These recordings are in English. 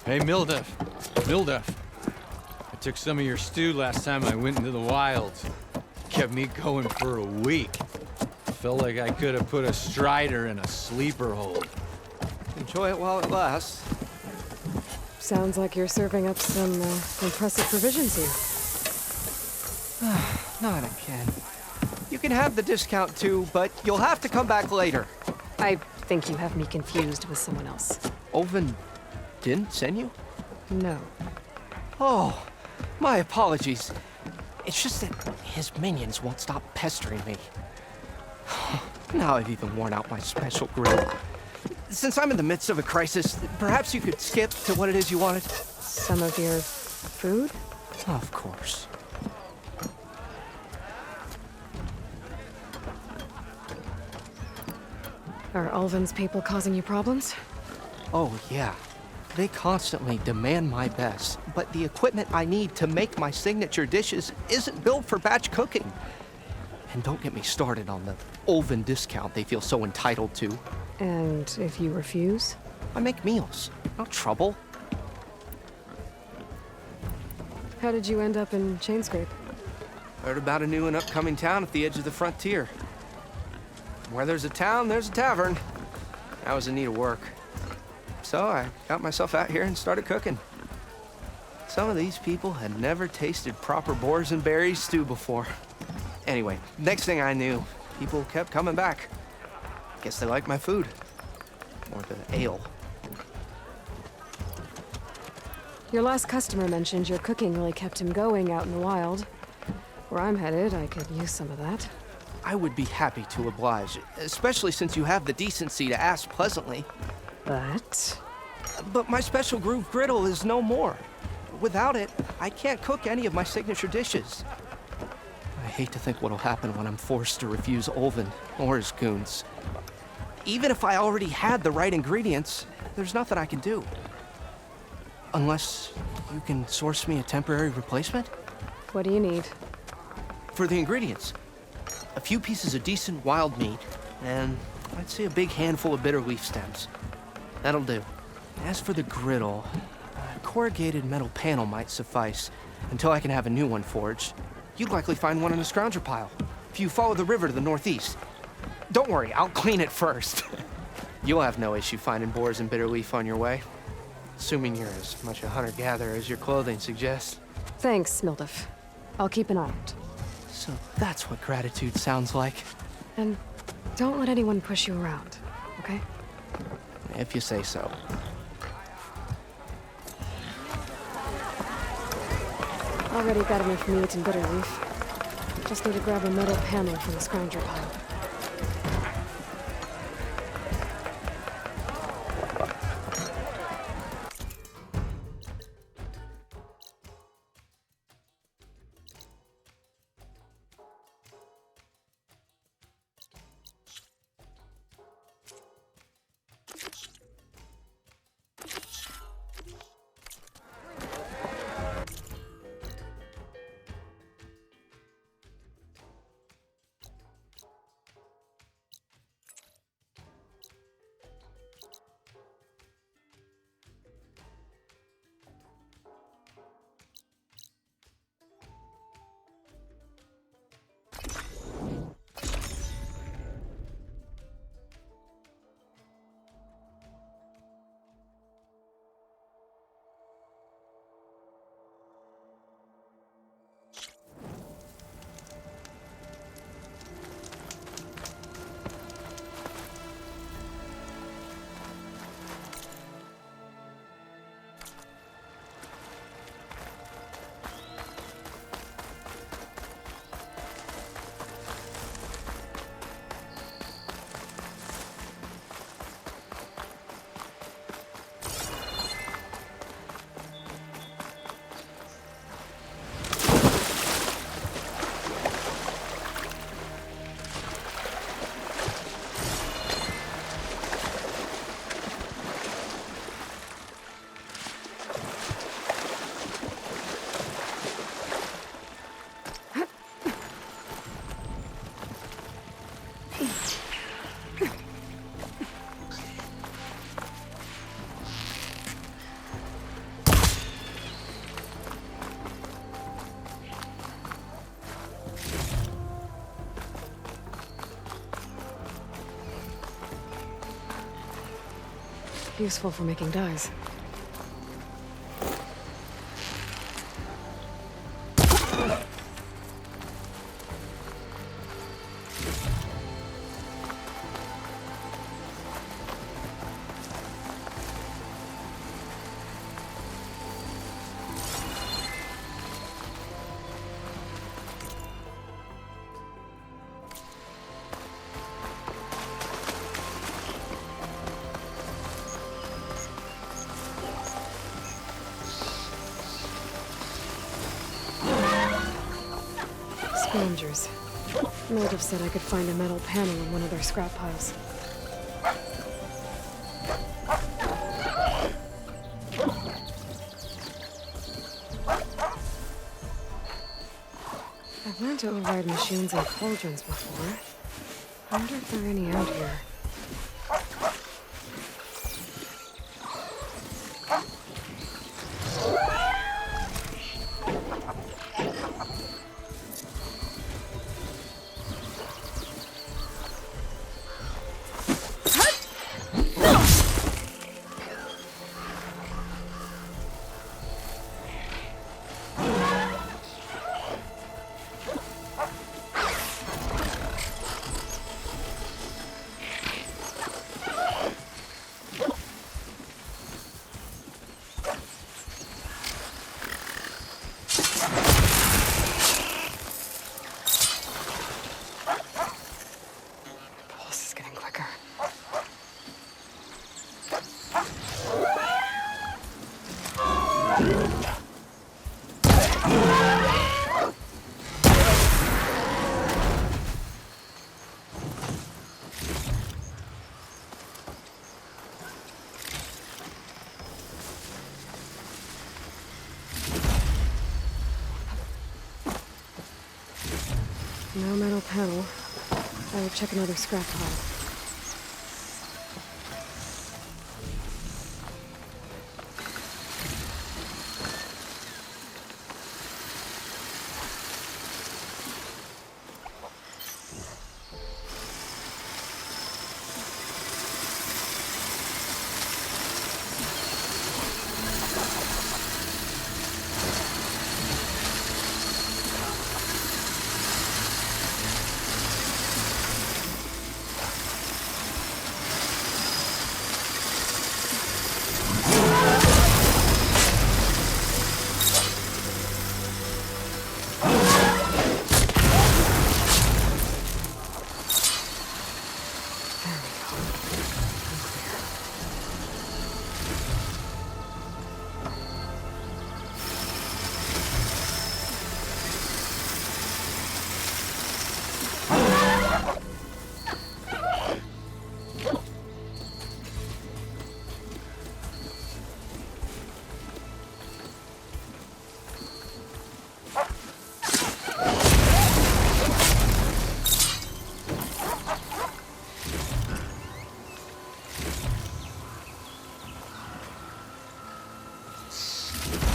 Hey, Mildef. Mildef. I took some of your stew last time I went into the wilds. Kept me going for a week. Felt like I could have put a strider in a sleeper hold. Enjoy it while it lasts. Sounds like you're serving up some impressive provisions here. Not again. You can have the discount too, but you'll have to come back later. I think you have me confused with someone else. Oven didn't send you? No. Oh, my apologies. It's just that his minions won't stop pestering me. Now I've even worn out my special grill. Since I'm in the midst of a crisis, perhaps you could skip to what it is you wanted? Some of your food? Of course. Are Ulvin's people causing you problems? Oh, yeah. They constantly demand my best, but the equipment I need to make my signature dishes isn't built for batch cooking. And don't get me started on the Ulvin discount they feel so entitled to. And if you refuse? I make meals, no trouble. How did you end up in Chainscrape? Heard about a new and upcoming town at the edge of the frontier. Where there's a town, there's a tavern. I was in need of work. So I got myself out here and started cooking. Some of these people had never tasted proper boars and berries stew before. Anyway, next thing I knew, people kept coming back. Guess they like my food. Or the ale. Your last customer mentioned your cooking really kept him going out in the wild. Where I'm headed, I could use some of that. I would be happy to oblige, especially since you have the decency to ask pleasantly. But my special groove griddle is no more. Without it, I can't cook any of my signature dishes. I hate to think what'll happen when I'm forced to refuse Ulvin or his goons. Even if I already had the right ingredients, there's nothing I can do. Unless you can source me a temporary replacement? What do you need? For the ingredients, a few pieces of decent wild meat, and I'd say a big handful of bitter leaf stems. That'll do. As for the griddle, a corrugated metal panel might suffice until I can have a new one forged. You'd likely find one in a scrounger pile if you follow the river to the northeast. Don't worry, I'll clean it first. You'll have no issue finding boars and bitter leaf on your way, assuming you're as much a hunter-gatherer as your clothing suggests. Thanks, Mildef. I'll keep an eye out. So that's what gratitude sounds like. And don't let anyone push you around, okay? If you say so. Already got enough meat and bitter leaf. Just need to grab a metal panel from the scrounger pile. Useful for making dyes. Scavengers. Motive said I could find a metal panel in one of their scrap piles. I've learned to override machines and cauldrons before. I wonder if there are any out here. Pulse is getting quicker. No metal panel. I will check another scrap pile.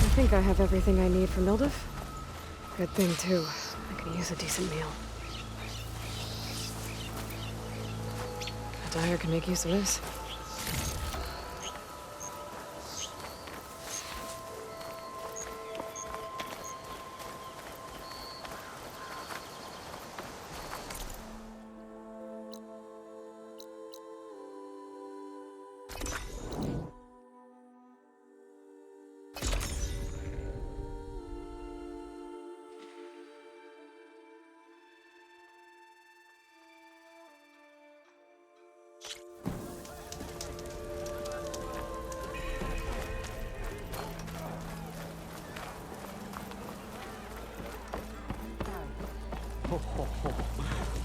I think I have everything I need for Mildev. Good thing, too. I could use a decent meal. A dyer can make use of this.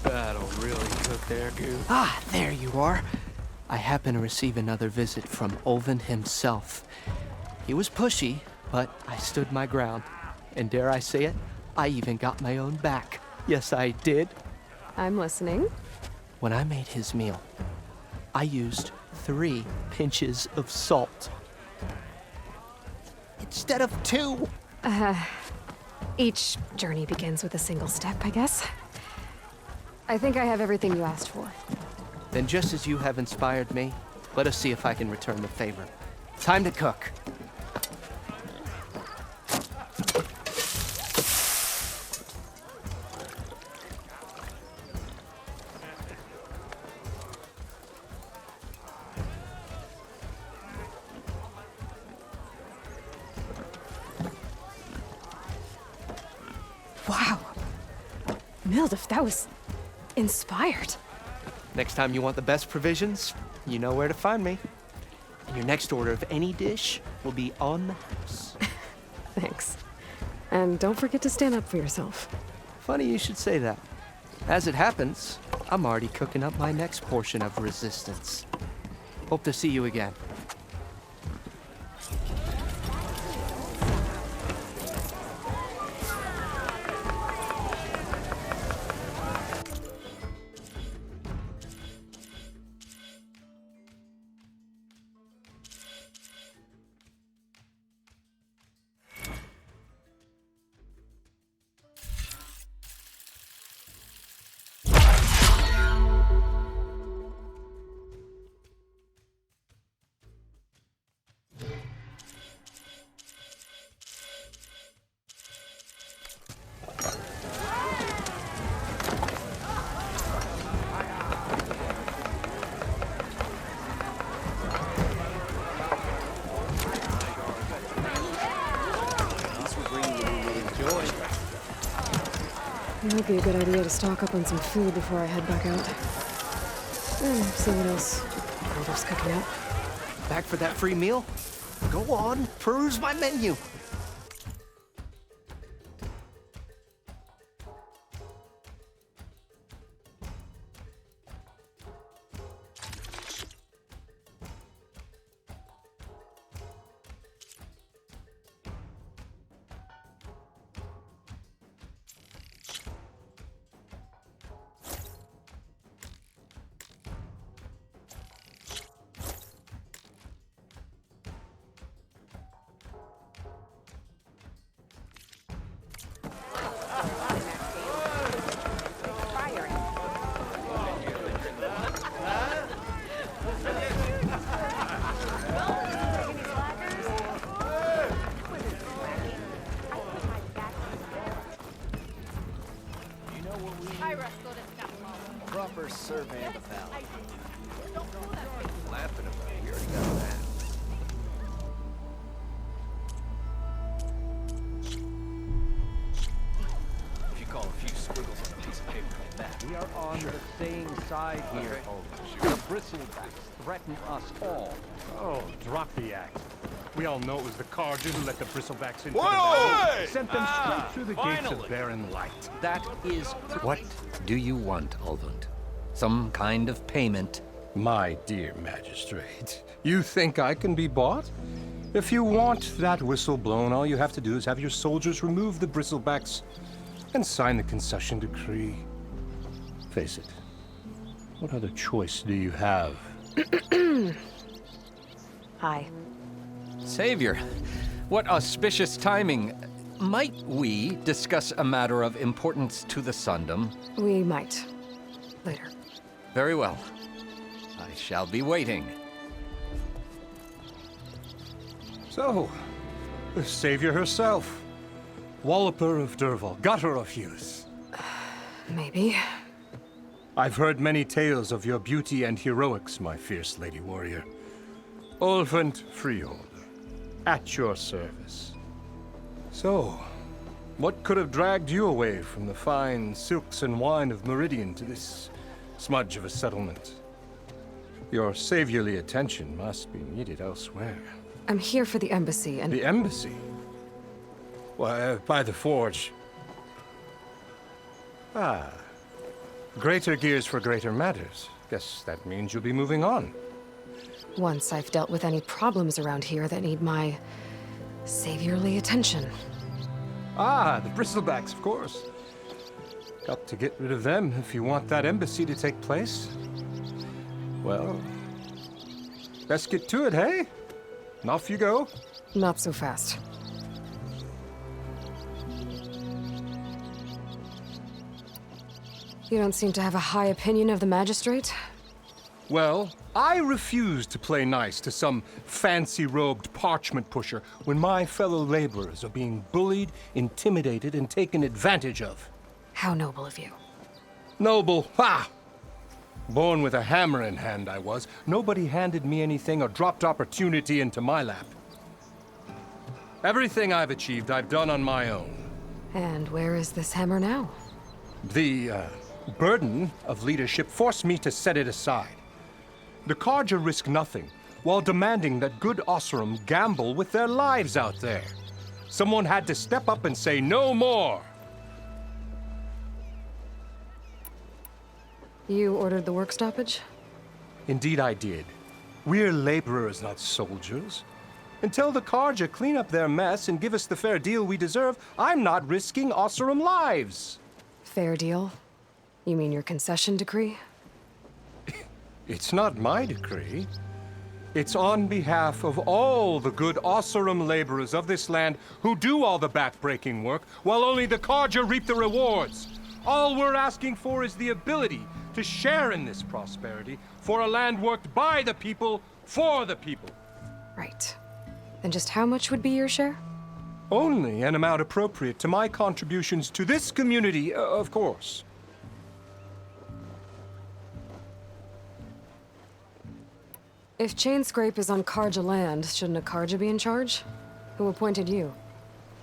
That'll really cook there, Goo. Ah, there you are. I happen to receive another visit from Ulvin himself. He was pushy, but I stood my ground. And dare I say it, I even got my own back. Yes, I did. I'm listening. When I made his meal, I used 3 pinches of salt. Instead of 2. Each journey begins with a single step, I guess. I think I have everything you asked for. Then just as you have inspired me, Let us see if I can return the favor. Time to cook. Wow. Mildef, that was inspired. Next time you want the best provisions, you know where to find me. And your next order of any dish will be on the house. Thanks. And don't forget to stand up for yourself. Funny you should say that. As it happens, I'm already cooking up my next portion of resistance. Hope to see you again. It might be a good idea to stock up on some food before I head back out. And see what else Mildef's cooking up. Back for that free meal? Go on, peruse my menu. Proper survey of the valley. Laughing about it. You already got that. If you call a few squiggles on a piece of paper like that. We are on the same side here, Holmes. The bristlebacks threaten us all. Oh, drop the act. We all know it was the Carja who let the bristlebacks into Whoa! the valley. Sent them straight through the gates finally. of Barren Light. That is... What do you want, Ulvund? Some kind of payment? My dear magistrate, you think I can be bought? If you want that whistle blown, all you have to do is have your soldiers remove the bristlebacks and sign the concession decree. Face it, what other choice do you have? Hi. Savior, what auspicious timing. Might we discuss a matter of importance to the Sundom? We might. Later. Very well. I shall be waiting. So, the savior herself, Walloper of Derval, gutter of youth. Maybe. I've heard many tales of your beauty and heroics, my fierce lady warrior. Ulvund Freeholder, at your service. So, what could have dragged you away from the fine silks and wine of Meridian to this smudge of a settlement? Your saviorly attention must be needed elsewhere. I'm here for the embassy and... The embassy? Why, by the forge. Ah. Greater gears for greater matters. Guess that means you'll be moving on. Once I've dealt with any problems around here that need my saviorly attention. Ah, the bristlebacks, of course. Got to get rid of them if you want that embassy to take place. Well, best get to it, hey? And off you go. Not so fast. You don't seem to have a high opinion of the magistrate? Well, I refuse to play nice to some fancy-robed parchment pusher when my fellow laborers are being bullied, intimidated, and taken advantage of. How noble of you. Noble, ha! Born with a hammer in hand, I was. Nobody handed me anything or dropped opportunity into my lap. Everything I've achieved, I've done on my own. And where is this hammer now? The burden of leadership forced me to set it aside. The Carja risk nothing, while demanding that good Oseram gamble with their lives out there. Someone had to step up and say no more. You ordered the work stoppage? Indeed I did. We're laborers, not soldiers. Until the Carja clean up their mess and give us the fair deal we deserve, I'm not risking Oseram lives. Fair deal? You mean your concession decree? It's not my decree. It's on behalf of all the good Oseram laborers of this land who do all the back-breaking work, while only the Carja reap the rewards. All we're asking for is the ability to share in this prosperity for a land worked by the people, for the people. Right. Then just how much would be your share? Only an amount appropriate to my contributions to this community, of course. If Chainscrape is on Carja land, shouldn't a Carja be in charge? Who appointed you?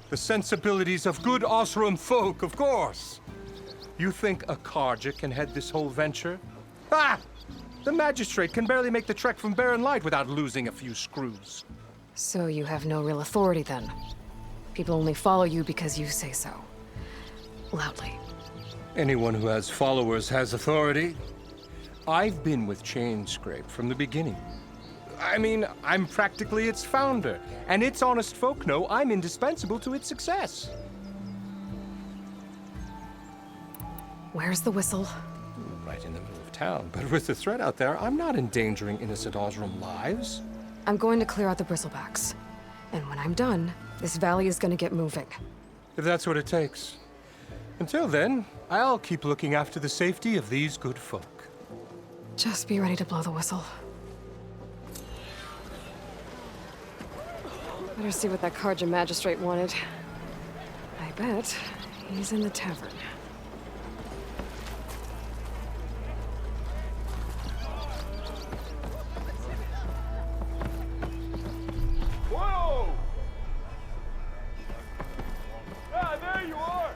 The sensibilities of good Oseram folk, of course. You think a Carja can head this whole venture? Ah! The magistrate can barely make the trek from Barren Light without losing a few screws. So you have no real authority then? People only follow you because you say so. Loudly. Anyone who has followers has authority. I've been with Chainscrape from the beginning. I mean, I'm practically its founder, and its honest folk know I'm indispensable to its success. Where's the whistle? Right in the middle of town, but with the threat out there, I'm not endangering innocent Oseram lives. I'm going to clear out the bristlebacks. And when I'm done, this valley is going to get moving. If that's what it takes. Until then, I'll keep looking after the safety of these good folk. Just be ready to blow the whistle. Better see what that Carja magistrate wanted. I bet he's in the tavern. Whoa! Ah, there you are!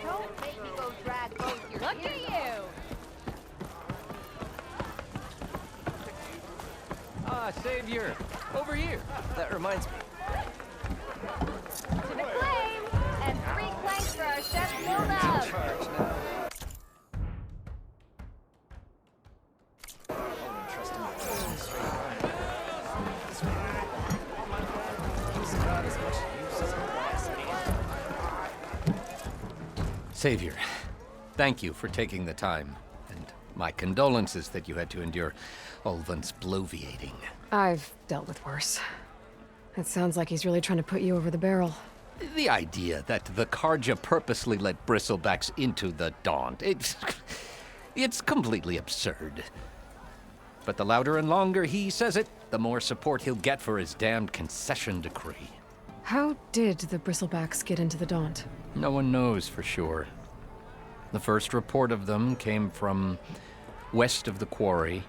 Don't make me go drag both your Look at you! Ah, Savior! Over here! That reminds me. To the claim! And 3 planks for our chef Milda! Savior, thank you for taking the time, and my condolences that you had to endure Ulvin's bloviating. I've dealt with worse. It sounds like he's really trying to put you over the barrel. The idea that the Carja purposely let bristlebacks into the Daunt, it's completely absurd. But the louder and longer he says it, the more support he'll get for his damned concession decree. How did the bristlebacks get into the Daunt? No one knows for sure. The first report of them came from west of the quarry.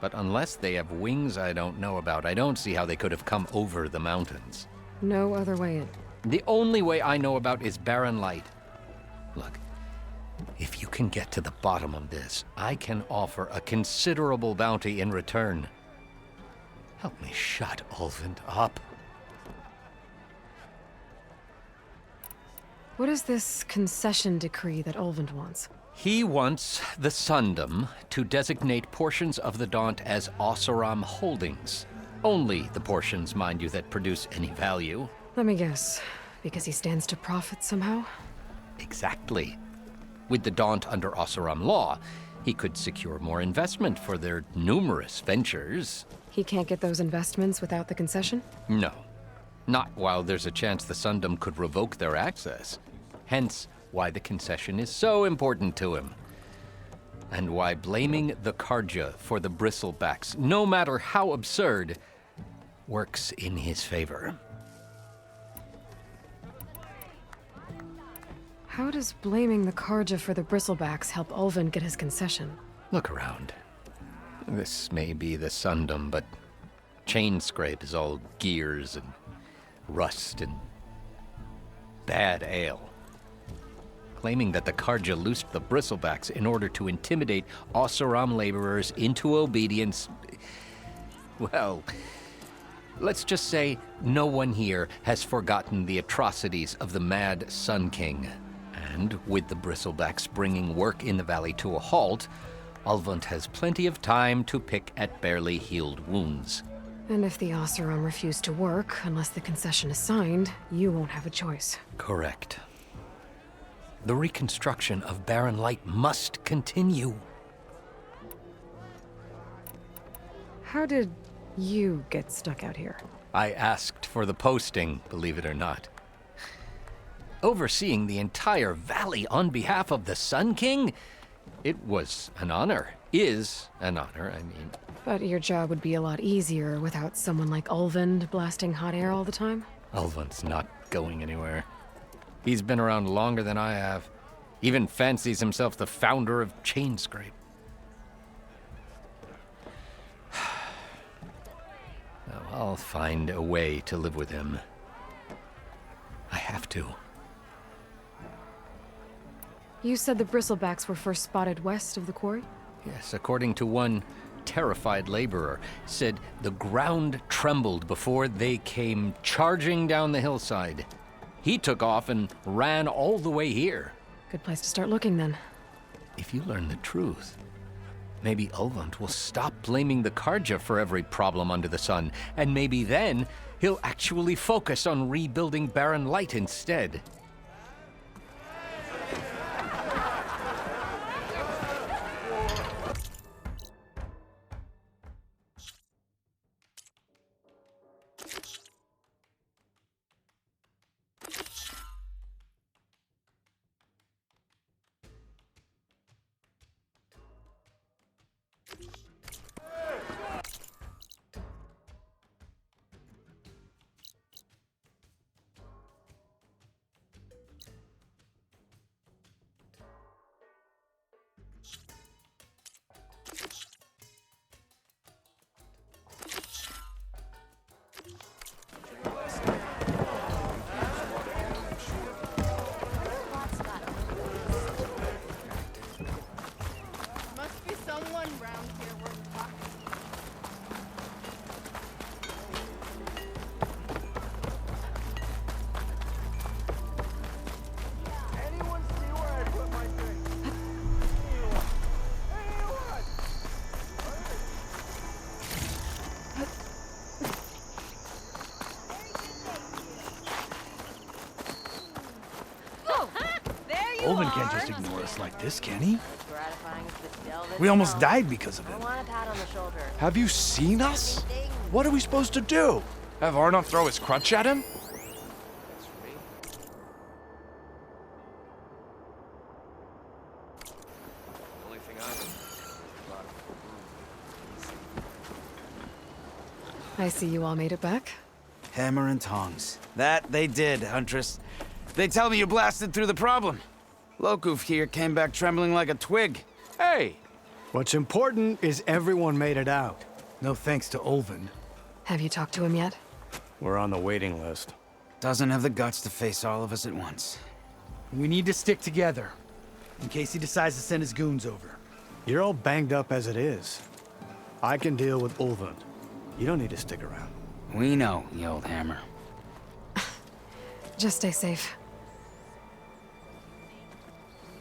But unless they have wings I don't know about, I don't see how they could have come over the mountains. No other way in. The only way I know about is Barren Light. Look, if you can get to the bottom of this, I can offer a considerable bounty in return. Help me shut Ulvund up. What is this concession decree that Ulvund wants? He wants the Sundom to designate portions of the Daunt as Oseram holdings. Only the portions, mind you, that produce any value. Let me guess. Because he stands to profit somehow? Exactly. With the Daunt under Oseram law, he could secure more investment for their numerous ventures. He can't get those investments without the concession? No. Not while there's a chance the Sundom could revoke their access. Hence, why the concession is so important to him. And why blaming the Karja for the Bristlebacks, no matter how absurd, works in his favor. How does blaming the Karja for the Bristlebacks help Ulvund get his concession? Look around. This may be the Sundom, but Chainscrape is all gears and rust and bad ale. Claiming that the Karja loosed the Bristlebacks in order to intimidate Oseram laborers into obedience. Well, let's just say no one here has forgotten the atrocities of the Mad Sun King. And with the Bristlebacks bringing work in the valley to a halt, Ulvund has plenty of time to pick at barely healed wounds. And if the Oseram refuse to work, unless the concession is signed, you won't have a choice. Correct. The reconstruction of Barren Light must continue. How did you get stuck out here? I asked for the posting, believe it or not. Overseeing the entire valley on behalf of the Sun King? It was an honor. Is an honor, I mean. But your job would be a lot easier without someone like Ulvund blasting hot air all the time? Ulvund's not going anywhere. He's been around longer than I have. Even fancies himself the founder of Chainscrape. Now, I'll find a way to live with him. I have to. You said the Bristlebacks were first spotted west of the quarry? Yes, according to one terrified laborer, said the ground trembled before they came charging down the hillside. He took off and ran all the way here. Good place to start looking, then. If you learn the truth, maybe Ulvund will stop blaming the Karja for every problem under the sun, and maybe then he'll actually focus on rebuilding Barren Light instead. Must be someone round here worth talking Anyone see where I put my thing? Anyone? There you Ulvund are. can't just ignore us like this, can he? Gratifying as the Delvin We almost knows. died because of I him. want a pat on the shoulder. Have you seen us? What are we supposed to do? Have Arnott throw his crutch at him? I see you all made it back. Hammer and tongs. That they did, Huntress. They tell me you blasted through the problem. Lokuf here came back trembling like a twig. Hey! What's important is everyone made it out. No thanks to Ulvund. Have you talked to him yet? We're on the waiting list. Doesn't have the guts to face all of us at once. We need to stick together, in case he decides to send his goons over. You're all banged up as it is. I can deal with Ulvund. You don't need to stick around. We know, you old hammer. Just stay safe.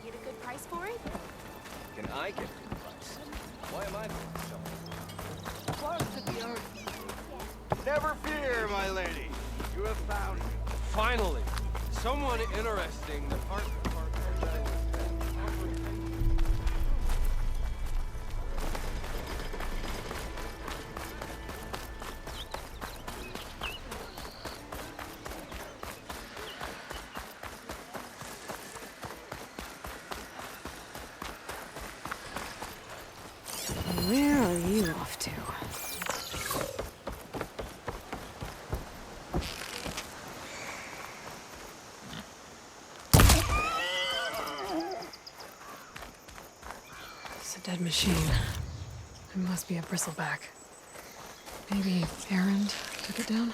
Get a good price for it? Can I get a price? Why am I paying so much? close to the earth. Someone interesting. The park department. Where are you off to? It's a dead machine. It must be a bristleback. Maybe Erend took it down?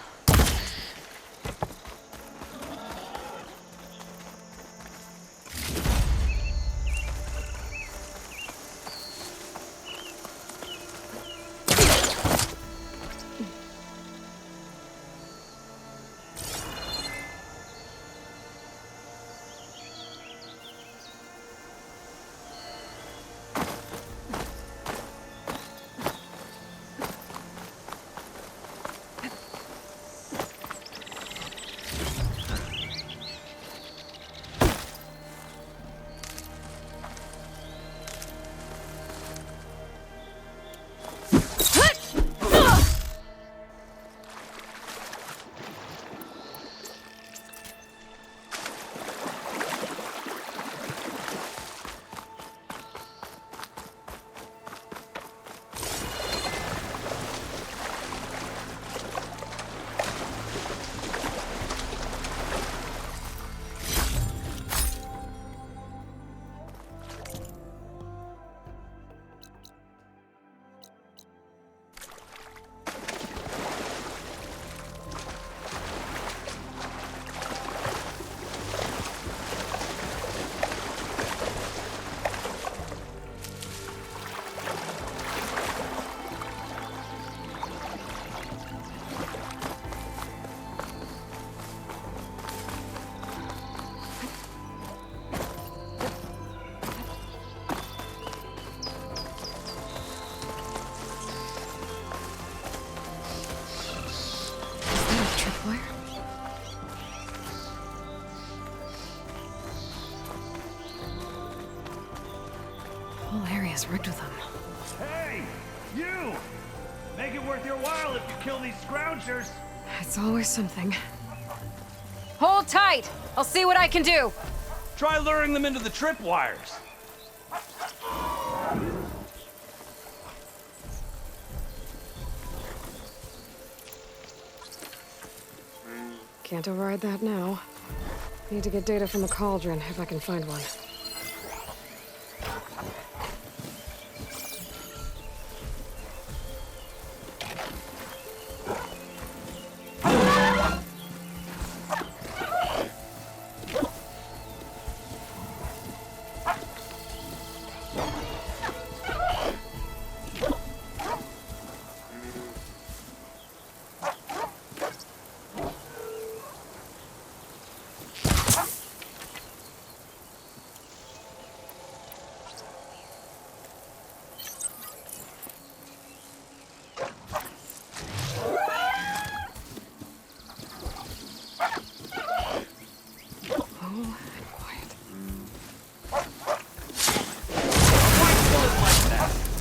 The whole area's rigged with them. Hey! You! Make it worth your while if you kill these scroungers! It's always something. Hold tight! I'll see what I can do! Try luring them into the tripwires! Can't override that now. Need to get data from the cauldron, if I can find one.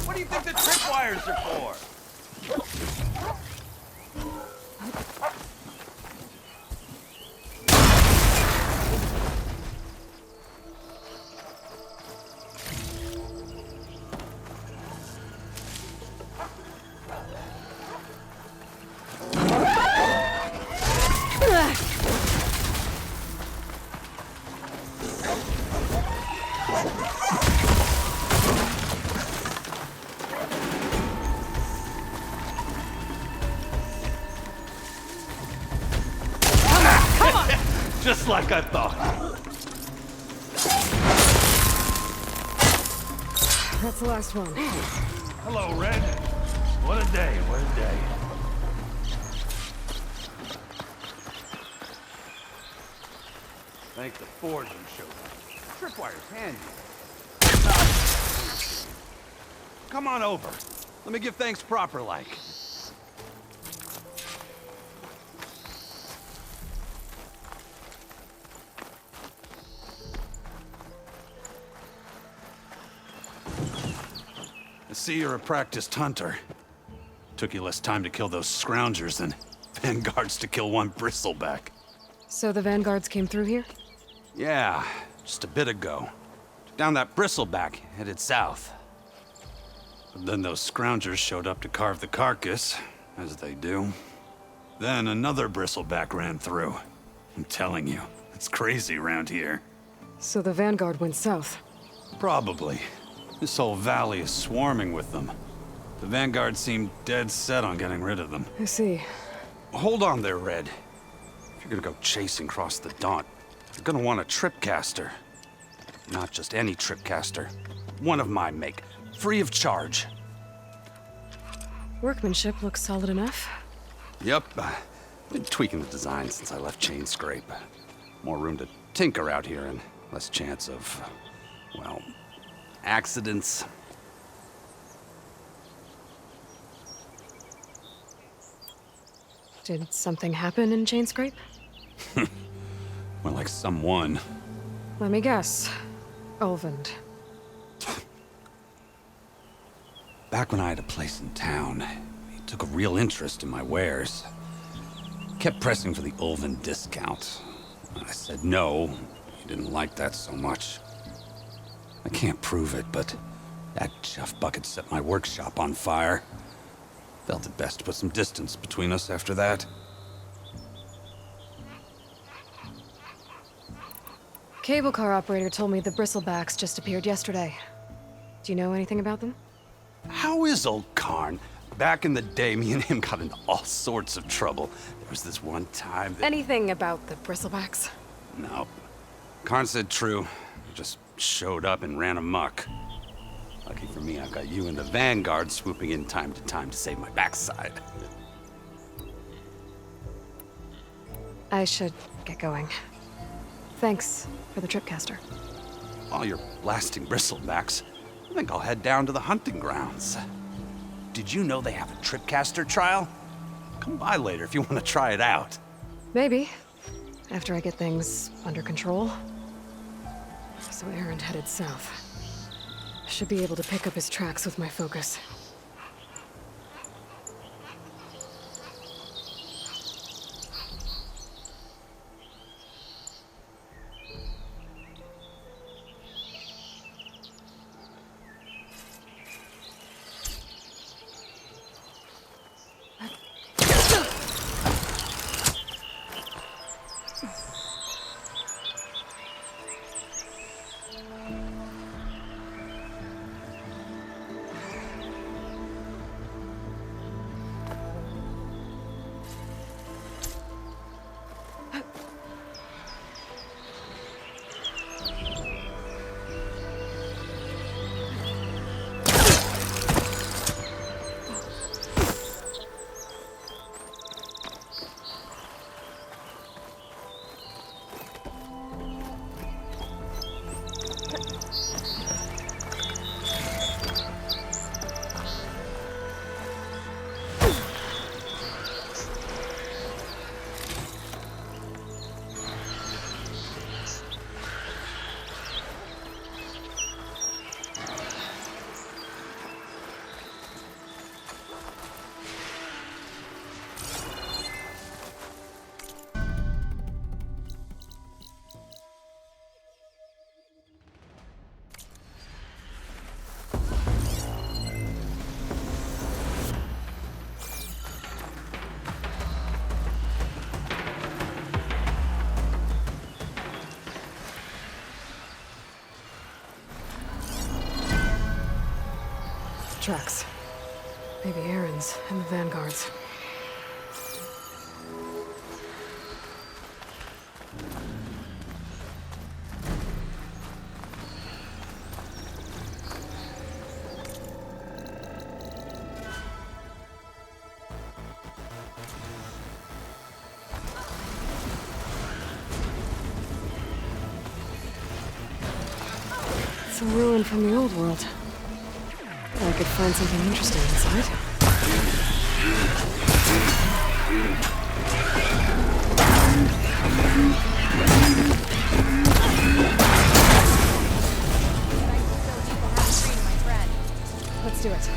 What do you think the tripwires are for? Just like I thought. That's the last one. Hello, Red. What a day, what a day. Thank the Forge you showed up. Tripwire's handy. Come on over. Let me give thanks proper like. see you're a practiced hunter. Took you less time to kill those scroungers than vanguards to kill one bristleback. So the vanguards came through here? Yeah, just a bit ago. Took down that bristleback, headed south. But then those scroungers showed up to carve the carcass, as they do. Then another bristleback ran through. I'm telling you, it's crazy around here. So the vanguard went south? Probably. This whole valley is swarming with them. The vanguard seemed dead set on getting rid of them. I see. Hold on there, Red. If you're gonna go chasing across the Daunt, you're gonna want a tripcaster. Not just any tripcaster. One of my make. Free of charge. Workmanship looks solid enough. Yep. Been tweaking the design since I left Chain Scrape. More room to tinker out here and less chance of, well, accidents. Did something happen in Chain Scrape? More like someone. Let me guess. Ulvund. Back when I had a place in town, he took a real interest in my wares. Kept pressing for the Ulvund discount. I said no. He didn't like that so much. I can't prove it, but that chuff bucket set my workshop on fire. Felt it best to put some distance between us after that. Cable car operator told me the bristlebacks just appeared yesterday. Do you know anything about them? How is old Karn? Back in the day, me and him got into all sorts of trouble. There was this one time that... Anything about the bristlebacks? No. Karn said true. Just showed up and ran amok. Lucky for me, I've got you and the Vanguard swooping in time to save my backside. I should get going. Thanks for the tripcaster. While you're blasting bristlebacks, I think I'll head down to the hunting grounds. Did you know they have a tripcaster trial? Come by later if you want to try it out. Maybe. After I get things under control. So Aaron headed south. Should be able to pick up his tracks with my focus. Tracks. Maybe Aaron's and the Vanguard's. It's a ruin from the old world. I could find something interesting inside. Let's do it.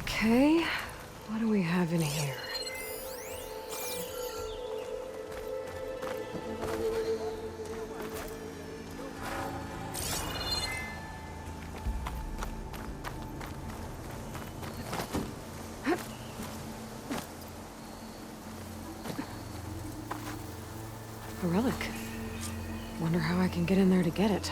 Okay, what do we have in here? A relic. Wonder how I can get in there to get it.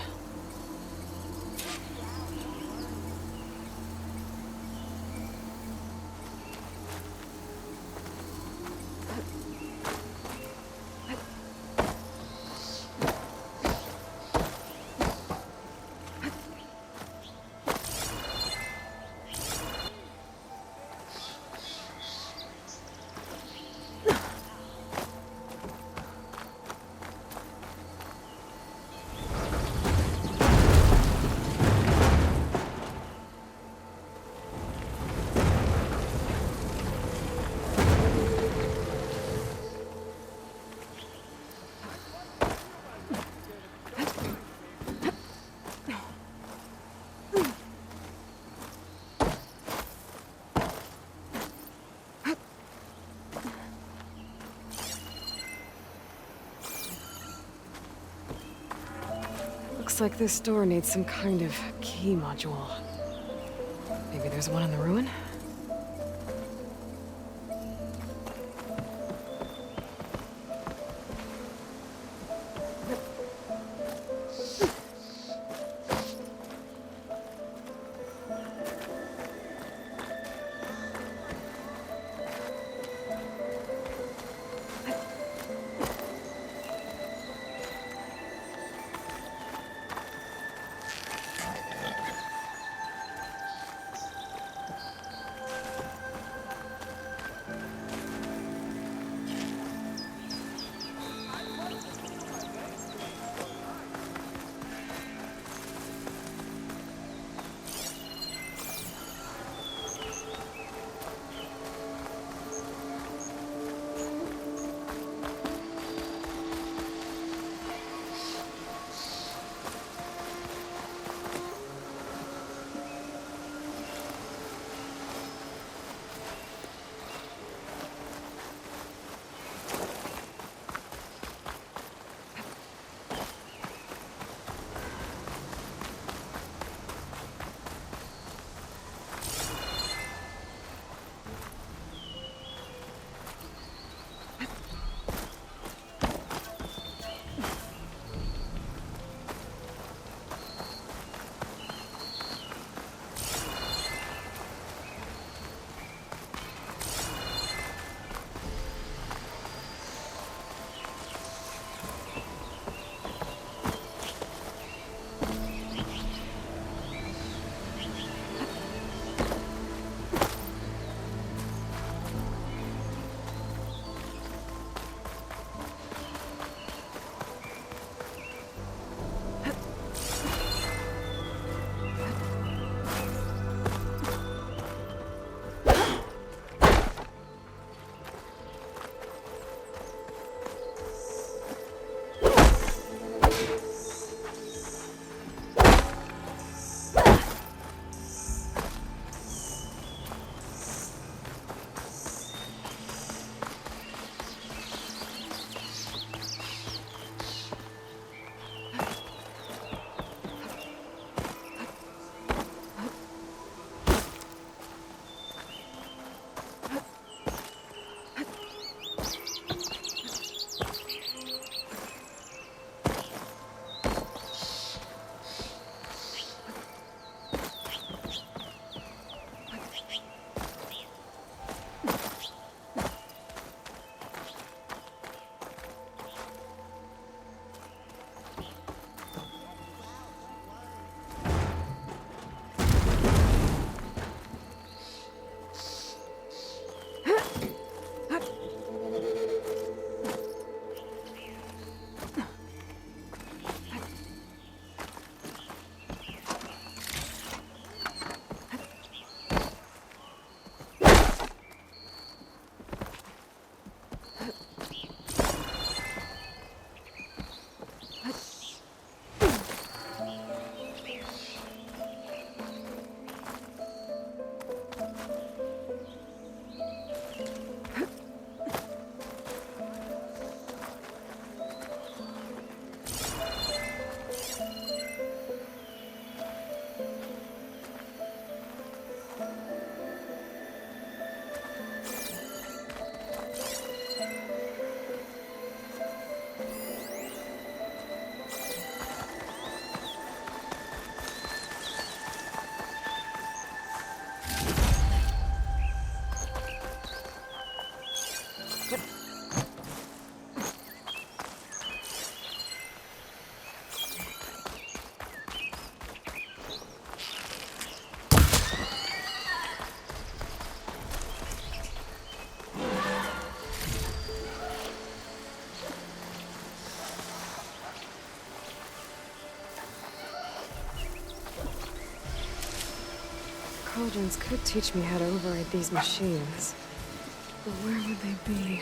Looks like this door needs some kind of key module. Maybe there's one in the ruin? intelligence could teach me how to override these machines. But where would they be?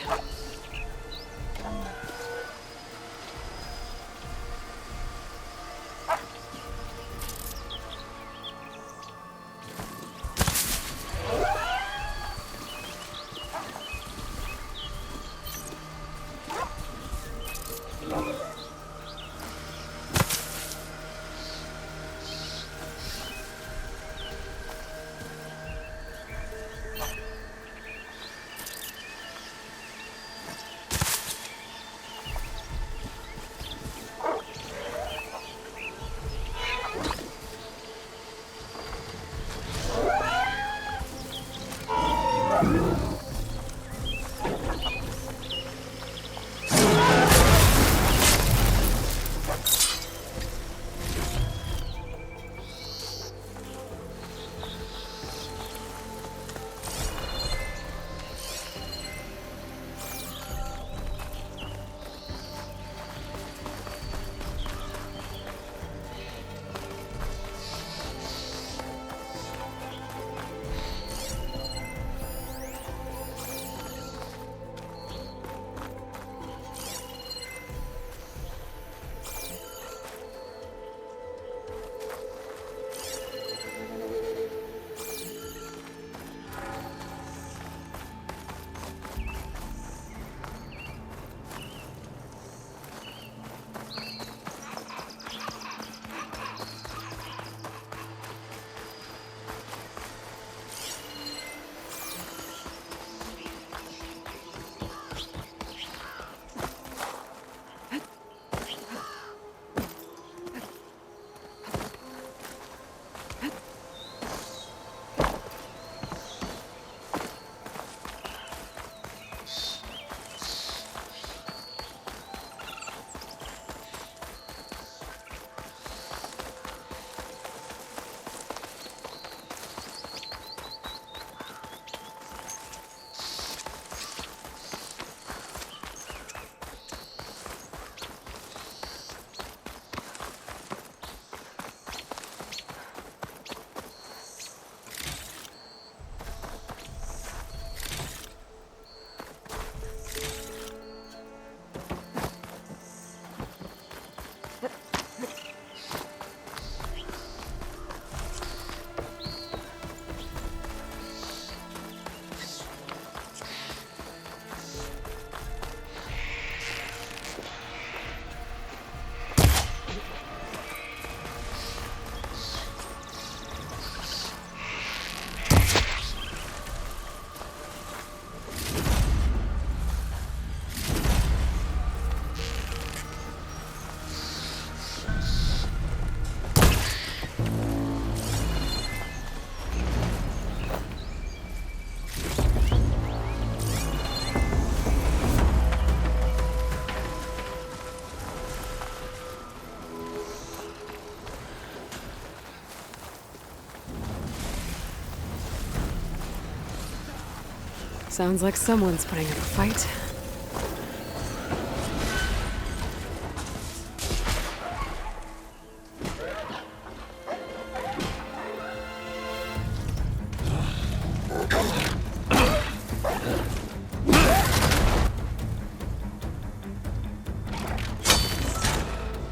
Sounds like someone's putting up a fight.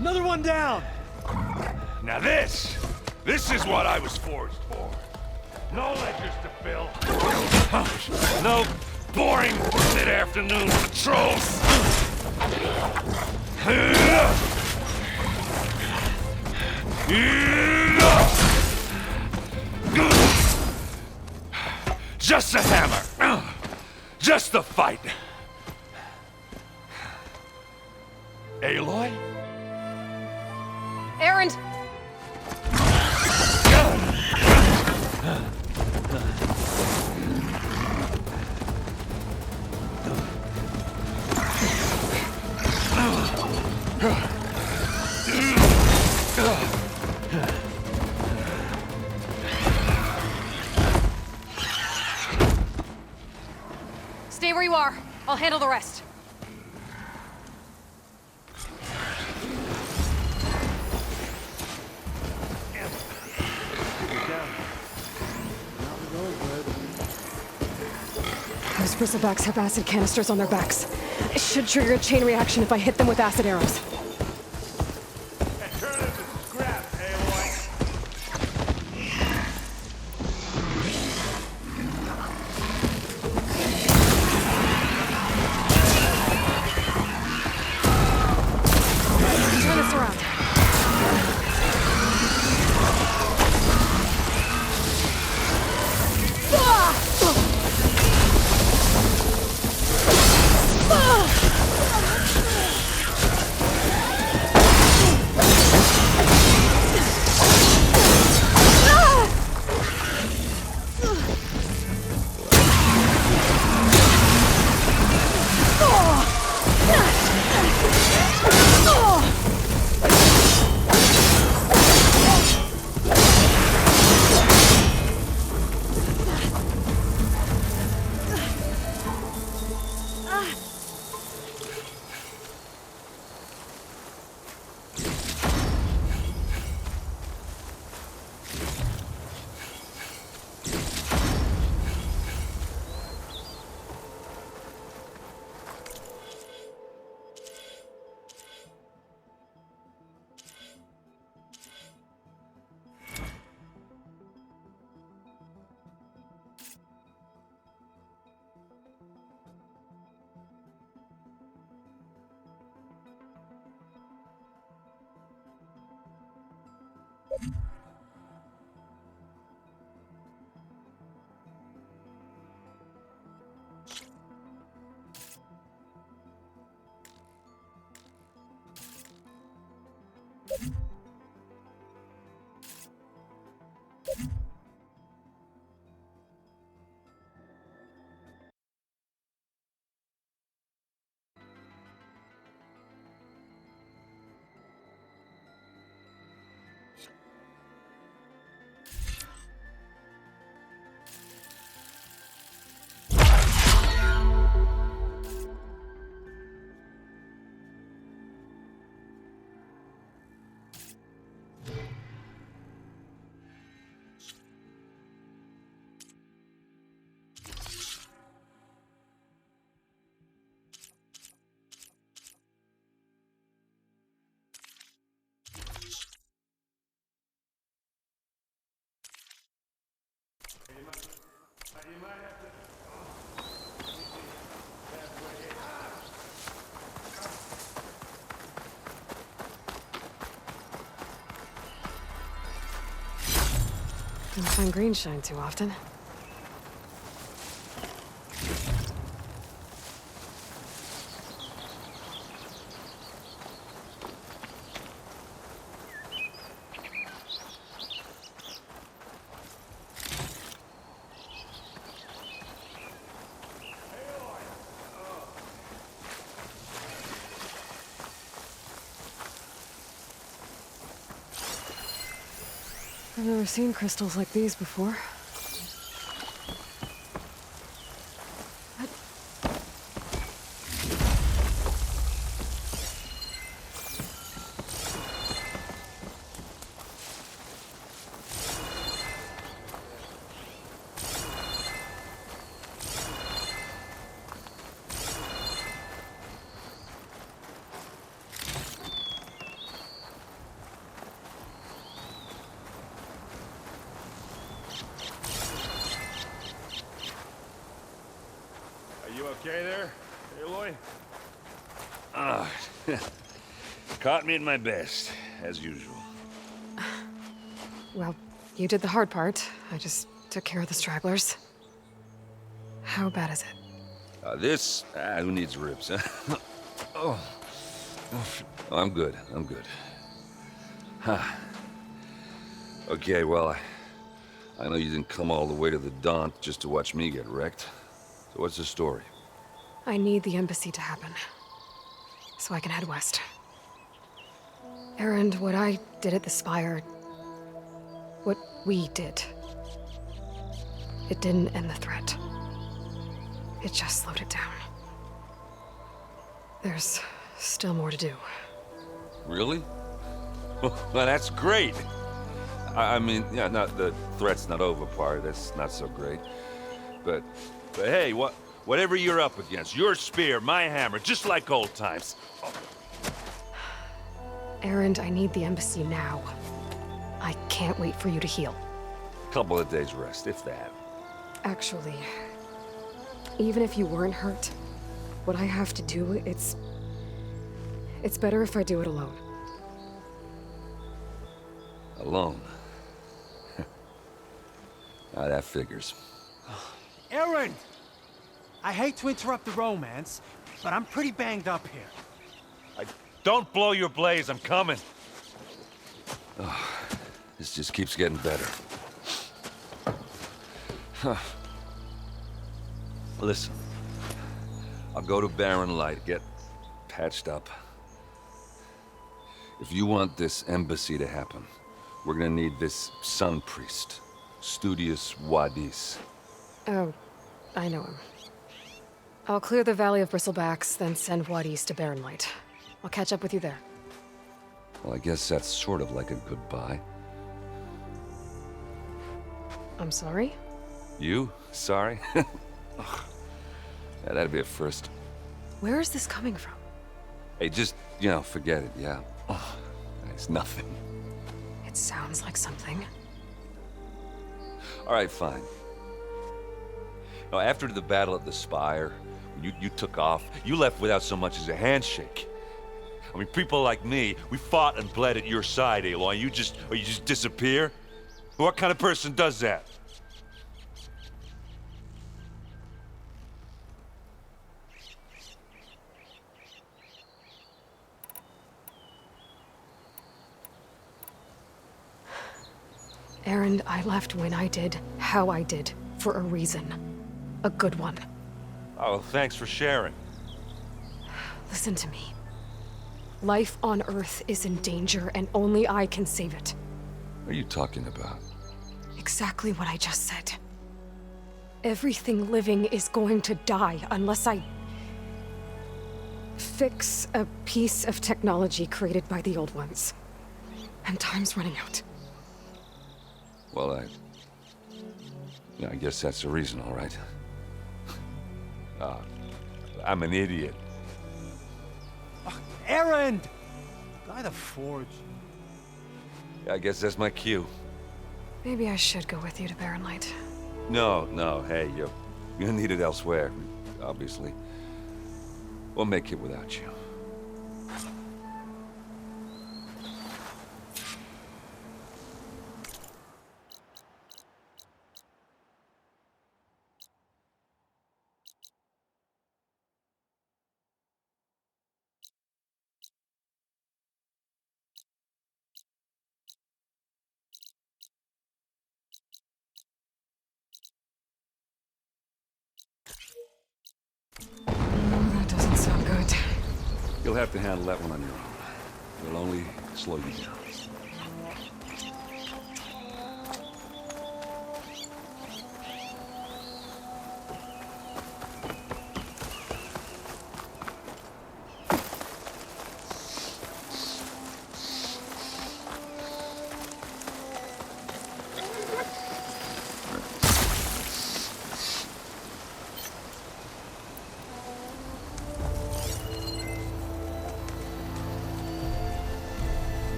Another one down! Now this is what I was forged for. No ledgers to fill. No boring mid-afternoon patrols. Just a hammer. Just the fight. Aloy? Erend! Stay where you are. I'll handle the rest. Those bristlebacks have acid canisters on their backs. It should trigger a chain reaction if I hit them with acid arrows. Turn into scrap, Aloy. Turn this around. Don't find green shine too often. I've never seen crystals like these before. You okay there, Aloy? Caught me at my best, as usual. Well, you did the hard part. I just took care of the stragglers. How bad is it? Who needs ribs, huh? Oh, I'm good. I'm good. Huh. Okay, well, I know you didn't come all the way to the Daunt just to watch me get wrecked. So what's the story? I need the embassy to happen, so I can head west. Erend, what I did at the Spire, what we did, it didn't end the threat. It just slowed it down. There's still more to do. Really? Well, that's great. I mean, yeah, not the threat's not over part. That's not so great. But hey, Whatever you're up against, your spear, my hammer, just like old times. Erend, I need the embassy now. I can't wait for you to heal. Couple of days rest, if that. Actually, even if you weren't hurt, what I have to do, it's better if I do it alone. Alone? Ah, that figures. Erend! I hate to interrupt the romance, but I'm pretty banged up here. Don't blow your blaze, I'm coming. Oh, this just keeps getting better. Huh. Listen, I'll go to Barren Light, get patched up. If you want this embassy to happen, we're gonna need this sun priest, Studius Wadis. Oh, I know him. I'll clear the Valley of Bristlebacks, then send Wadis to Barren Light. I'll catch up with you there. Well, I guess that's sort of like a goodbye. I'm sorry? You? Sorry? Ugh. Yeah, that'd be a first. Where is this coming from? Hey, just, forget it, yeah? Oh, it's nothing. It sounds like something. All right, fine. Now, after the Battle at the Spire, you took off, you left without so much as a handshake. I mean, people like me, we fought and bled at your side, Aloy. You just disappear? What kind of person does that? Erend, I left when I did, how I did, for a reason. A good one. Oh, thanks for sharing. Listen to me. Life on Earth is in danger, and only I can save it. What are you talking about? Exactly what I just said. Everything living is going to die unless I fix a piece of technology created by the Old Ones. And time's running out. Well, I guess that's the reason, all right. I'm an idiot. Erend! By the Forge. I guess that's my cue. Maybe I should go with you to Barren Light. No, hey, you're needed elsewhere, obviously. We'll make it without you. That doesn't sound good. You'll have to handle that one on your own. It'll only slow you down.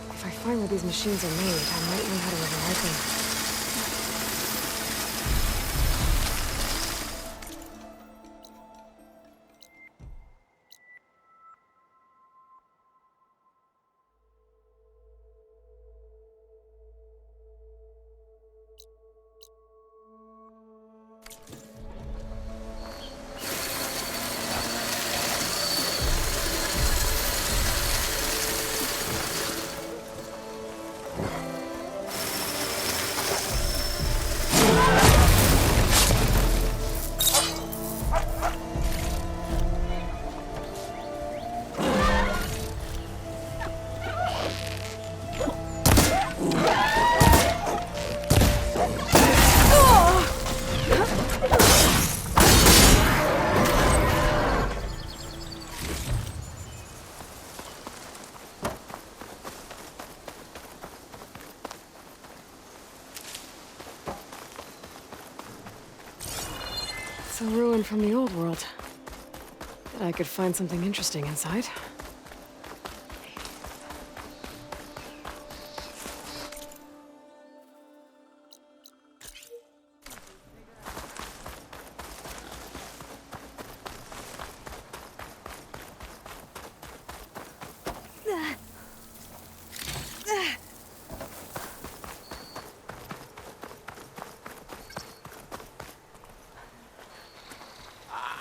If I find where these machines are made, I might learn how to override them. It's a ruin from the old world. Bet I could find something interesting inside.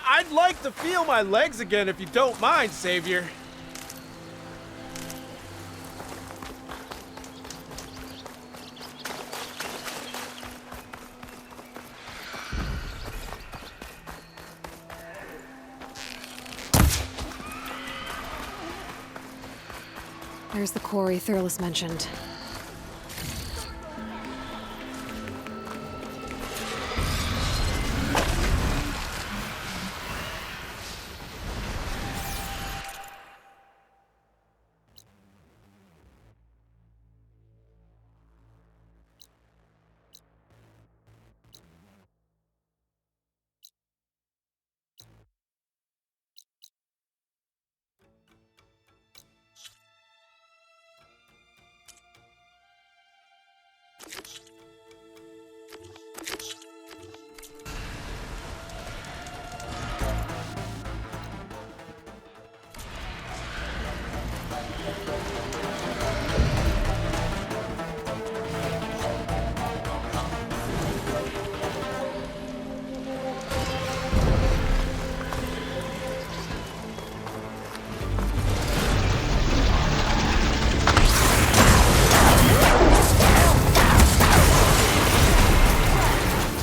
I'd like to feel my legs again if you don't mind, Savior. There's the quarry Thurles mentioned.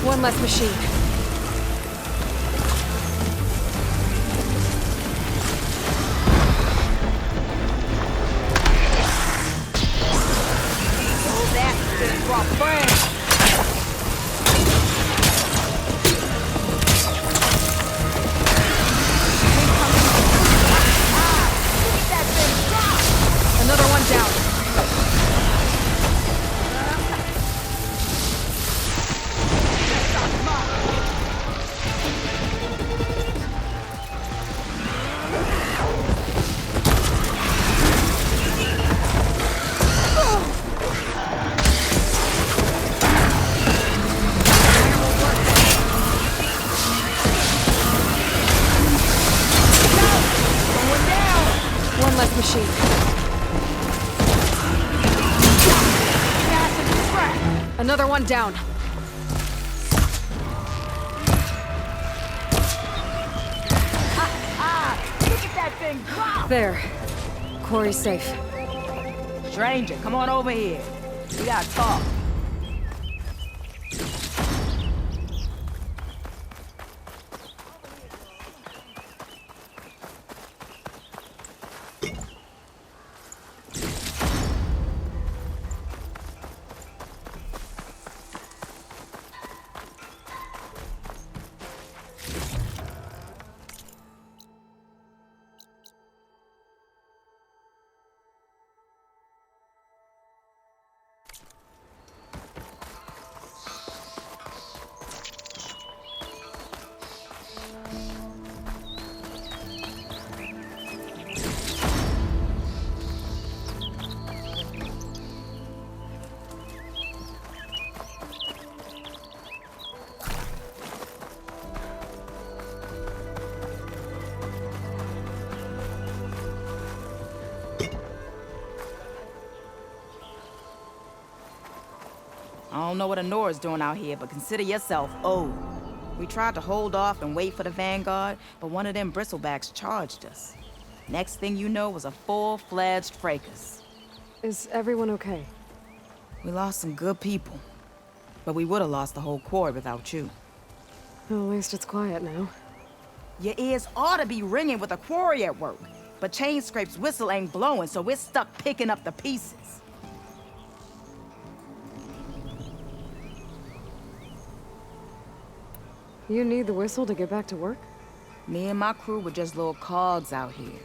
One less machine. Another one down. One less machine. Another one down. Look at that thing drop! There. Quarry's safe. Stranger, come on over here. We gotta talk. I don't know what Anora's doing out here, but consider yourself owed. We tried to hold off and wait for the Vanguard, but one of them bristlebacks charged us. Next thing you know was a full-fledged fracas. Is everyone okay? We lost some good people, but we would have lost the whole quarry without you. Well, at least it's quiet now. Your ears ought to be ringing with a quarry at work, but Chainscrape's whistle ain't blowing, so we're stuck picking up the pieces. You need the whistle to get back to work? Me and my crew were just little cogs out here.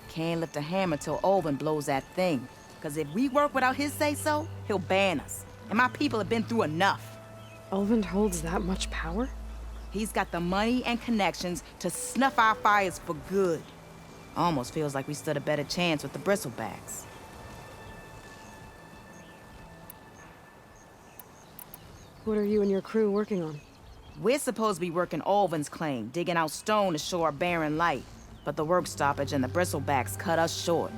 Can't lift a hammer till Olvin blows that thing. Cause if we work without his say-so, he'll ban us. And my people have been through enough. Olvin holds that much power? He's got the money and connections to snuff our fires for good. Almost feels like we stood a better chance with the Bristlebacks. What are you and your crew working on? We're supposed to be working Ulvin's claim, digging out stone to show our barren light. But the work stoppage and the Bristlebacks cut us short.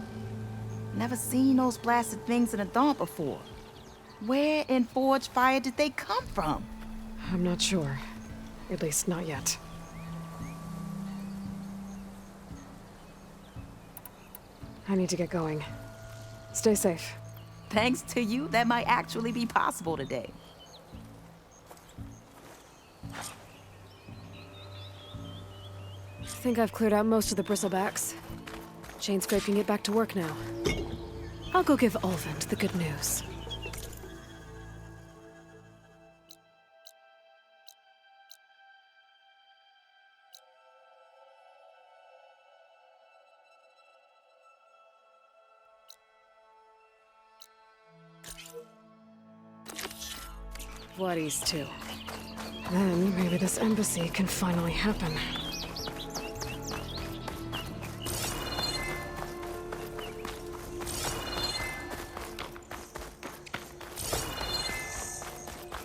Never seen those blasted things in a Daunt before. Where in Forge Fire did they come from? I'm not sure. At least not yet. I need to get going. Stay safe. Thanks to you, that might actually be possible today. I think I've cleared out most of the Bristlebacks. Chainscrape can get back to work now. I'll go give Ulvund the good news. Bloodies, too. Then maybe this embassy can finally happen.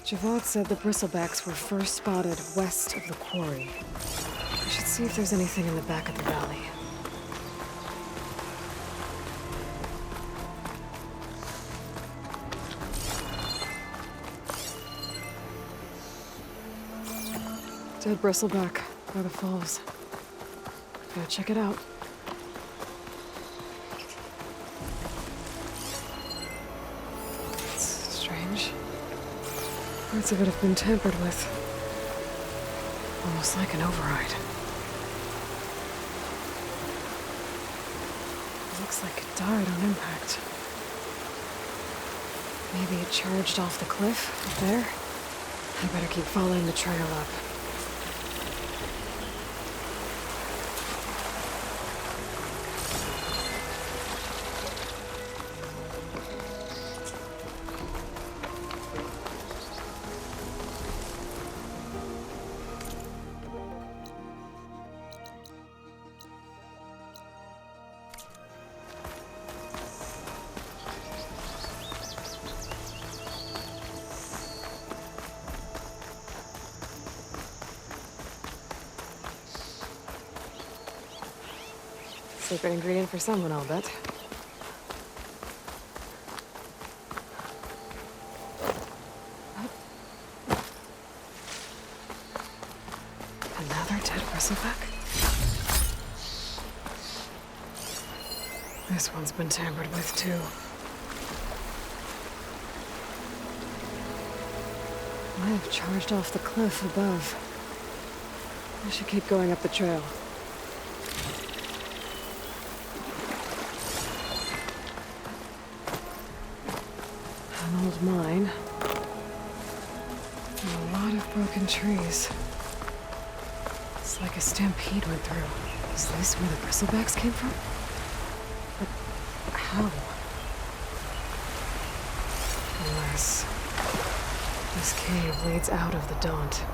Javad said the Bristlebacks were first spotted west of the quarry. I should see if there's anything in the back of the valley. Dead Bristleback by the falls. Gotta check it out. It's strange. Parts of it have been tampered with. Almost like an override. Looks like it died on impact. Maybe it charged off the cliff up there? I better keep following the trail up. Secret ingredient for someone, I'll bet. Another dead Bristleback? This one's been tampered with, too. I have charged off the cliff above. I should keep going up the trail. An old mine. And a lot of broken trees. It's like a stampede went through. Is this where the Bristlebacks came from? But how? Unless this cave leads out of the Daunt.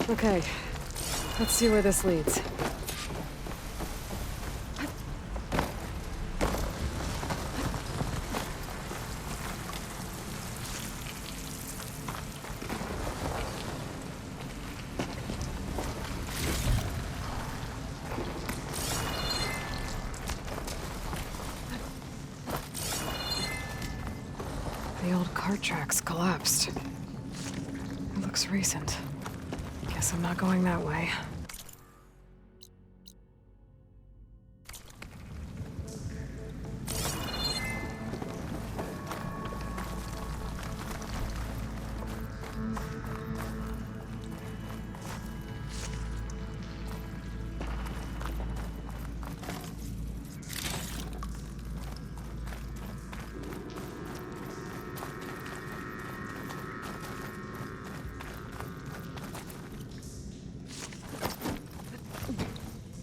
Okay, let's see where this leads. The old cart tracks collapsed. It looks recent. Guess I'm not going that way.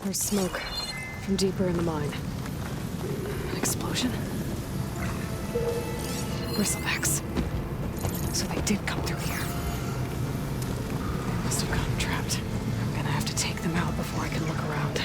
There's smoke from deeper in the mine. An explosion? Bristlebacks. So they did come through here. They must have gotten trapped. I'm gonna have to take them out before I can look around.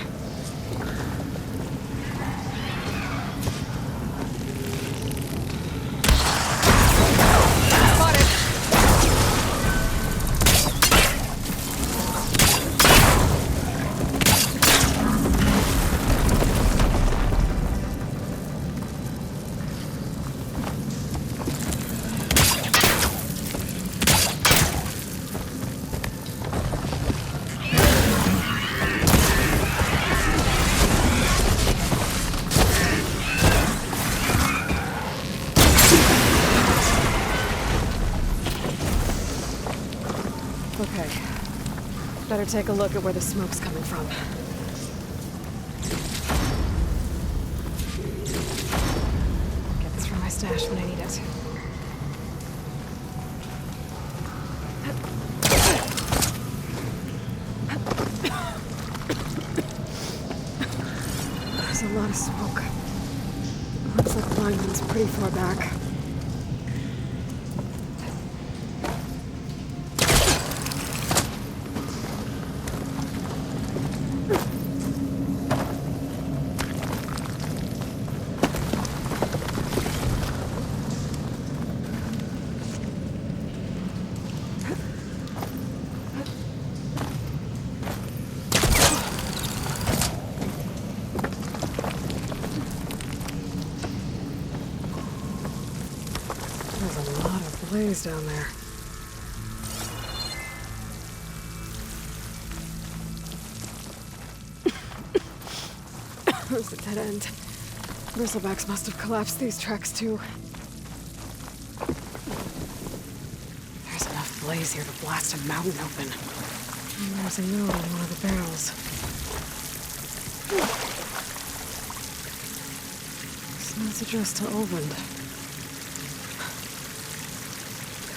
Okay. Better take a look at where the smoke's coming from. Get this from my stash when I need it. There's a lot of smoke. Looks like the lineman's pretty far back. There's a lot of blaze down there. There's a dead end. Bristlebacks must have collapsed these tracks too. There's enough blaze here to blast a mountain open. And there's a note on one of the barrels. This note's addressed to Olvend.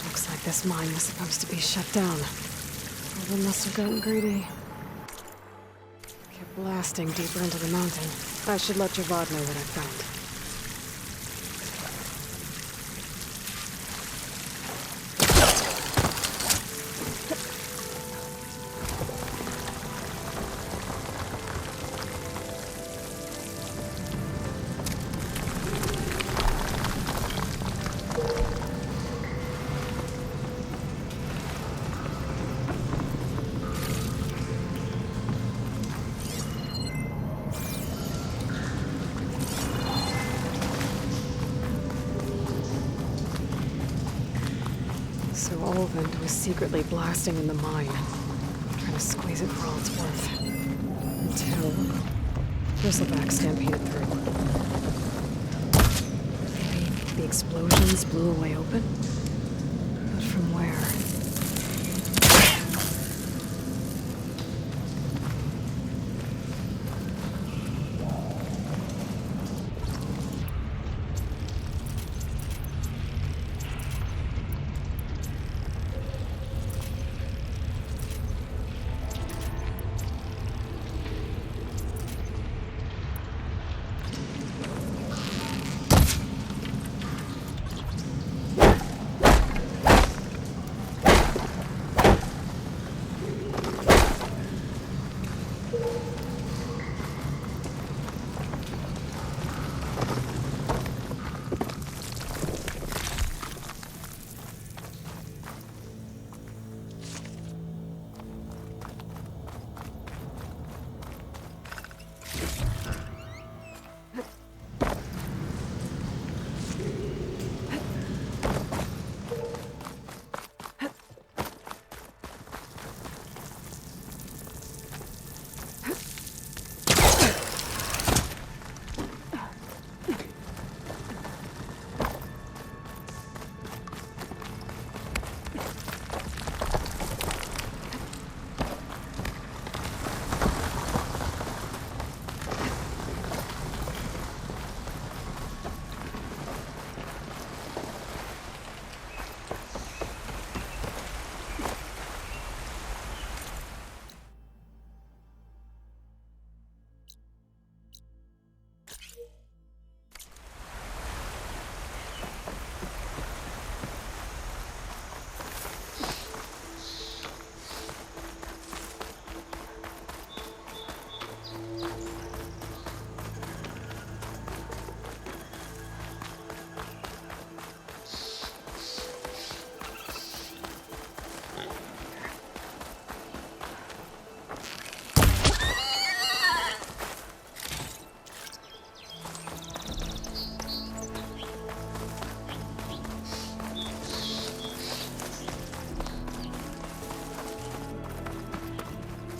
Looks like this mine was supposed to be shut down. Olvend must have gotten greedy. Kept blasting deeper into the mountain. I should let Javad know what I found. So Olvend was secretly blasting in the mine, trying to squeeze it for all it's worth. Until Bristleback stampeded through. Maybe the explosions blew a way open? But from where?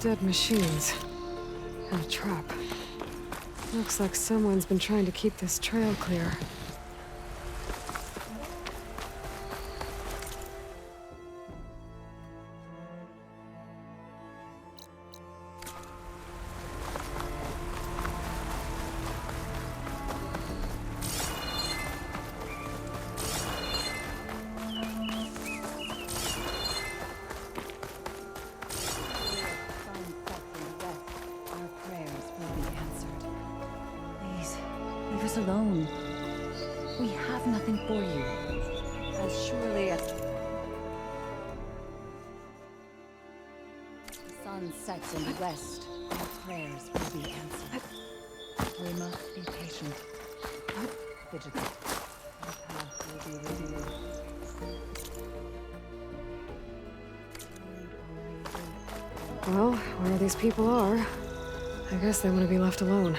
dead machines. And a trap. Looks like someone's been trying to keep this trail clear. Leave us alone. We have nothing for you. As surely as the sun sets in the west, our prayers will be answered. We must be patient. Vigilant. Our path will be revealed. Well, where these people are, I guess they want to be left alone.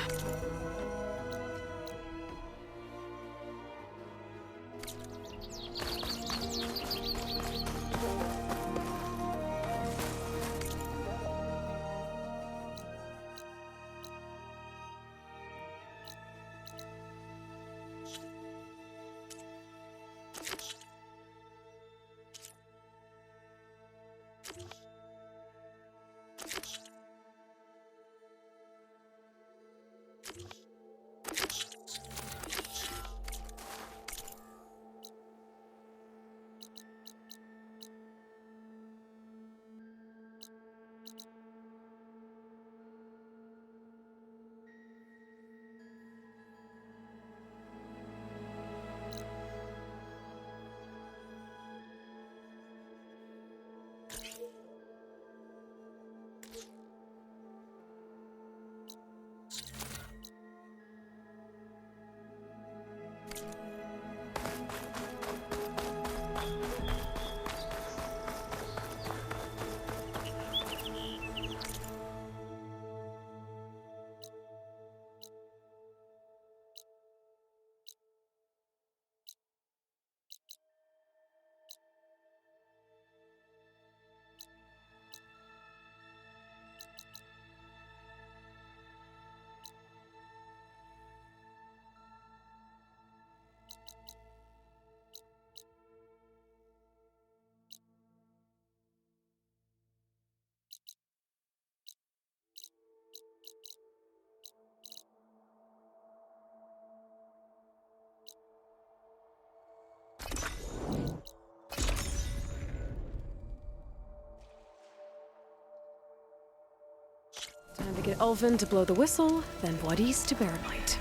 Time to get Ulvin to blow the whistle, then Wadis to bear light.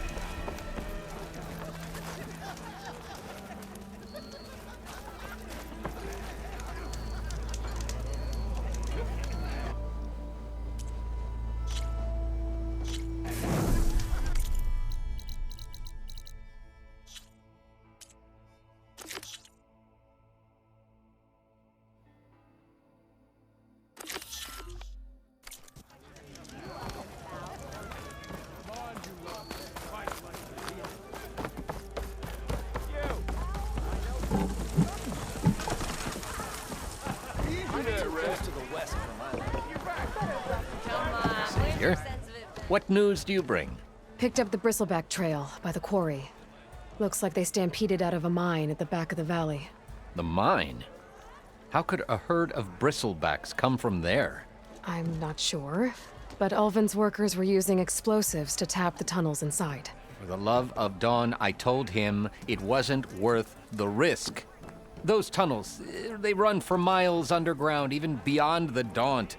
Savior, what news do you bring? Picked up the Bristleback Trail by the quarry. Looks like they stampeded out of a mine at the back of the valley. The mine? How could a herd of bristlebacks come from there? I'm not sure, but Ulvin's workers were using explosives to tap the tunnels inside. For the love of Dawn, I told him it wasn't worth the risk. Those tunnels, they run for miles underground, even beyond the Daunt.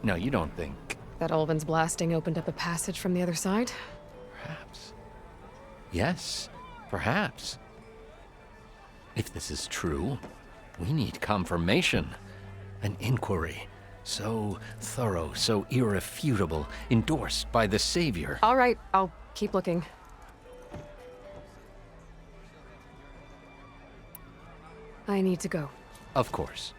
No, you don't think. That Ulvin's blasting opened up a passage from the other side? Perhaps. Yes, perhaps. If this is true, we need confirmation. An inquiry. So thorough, so irrefutable, endorsed by the Savior. All right, I'll keep looking. I need to go. Of course.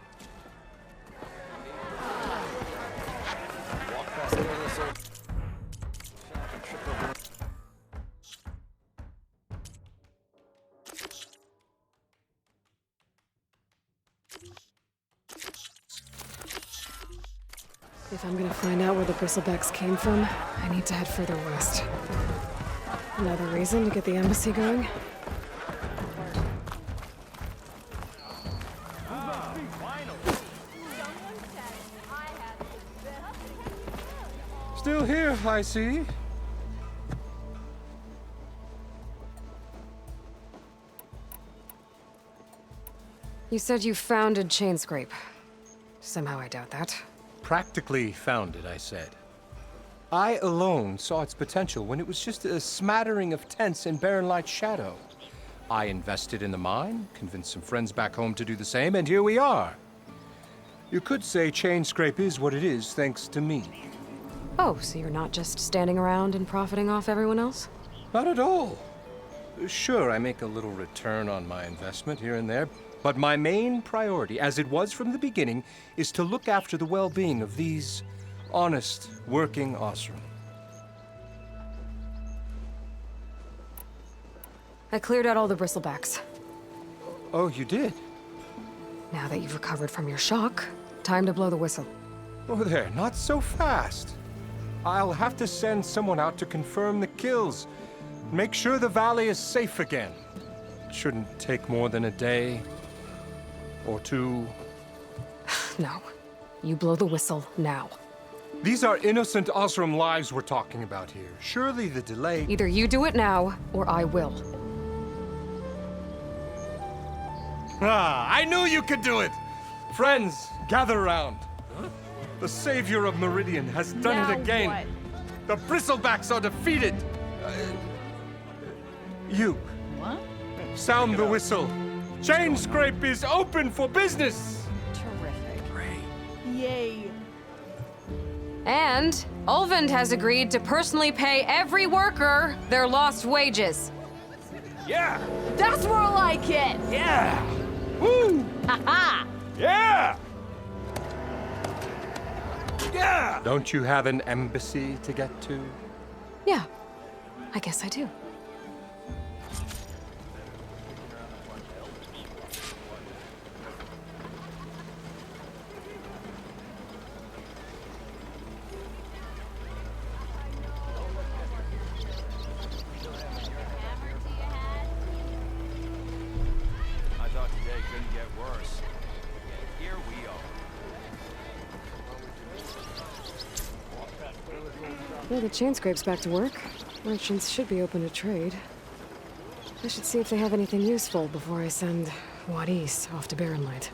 If I'm gonna find out where the bristlebacks came from, I need to head further west. Another reason to get the embassy going? Still here, I see. You said you founded Chainscrape. Somehow I doubt that. Practically founded, I said. I alone saw its potential when it was just a smattering of tents in Barren Light Shadow. I invested in the mine, convinced some friends back home to do the same, and here we are. You could say Chainscrape is what it is thanks to me. Oh, so you're not just standing around and profiting off everyone else? Not at all. Sure, I make a little return on my investment here and there, but my main priority, as it was from the beginning, is to look after the well-being of these honest, working Osram. I cleared out all the bristlebacks. Oh, you did? Now that you've recovered from your shock, time to blow the whistle. Oh there, not so fast. I'll have to send someone out to confirm the kills. Make sure the valley is safe again. It shouldn't take more than a day or two. No. You blow the whistle now. These are innocent Osram lives we're talking about here. Surely the delay... Either you do it now, or I will. Ah, I knew you could do it! Friends, gather around. The savior of Meridian has done Now it again. what? The Bristlebacks are defeated. You. What? Sound the whistle. Chainscrape is open for business. Terrific. Yay. And Ulvund has agreed to personally pay every worker their lost wages. Yeah! That's more like it! Yeah! Woo! Ha-ha! Yeah! Yeah! Don't you have an embassy to get to? Yeah, I guess I do. I thought today couldn't get worse. Here we are. Yeah, the Chainscrape's back to work. Merchants should be open to trade. I should see if they have anything useful before I send Wadis off to Barren Light.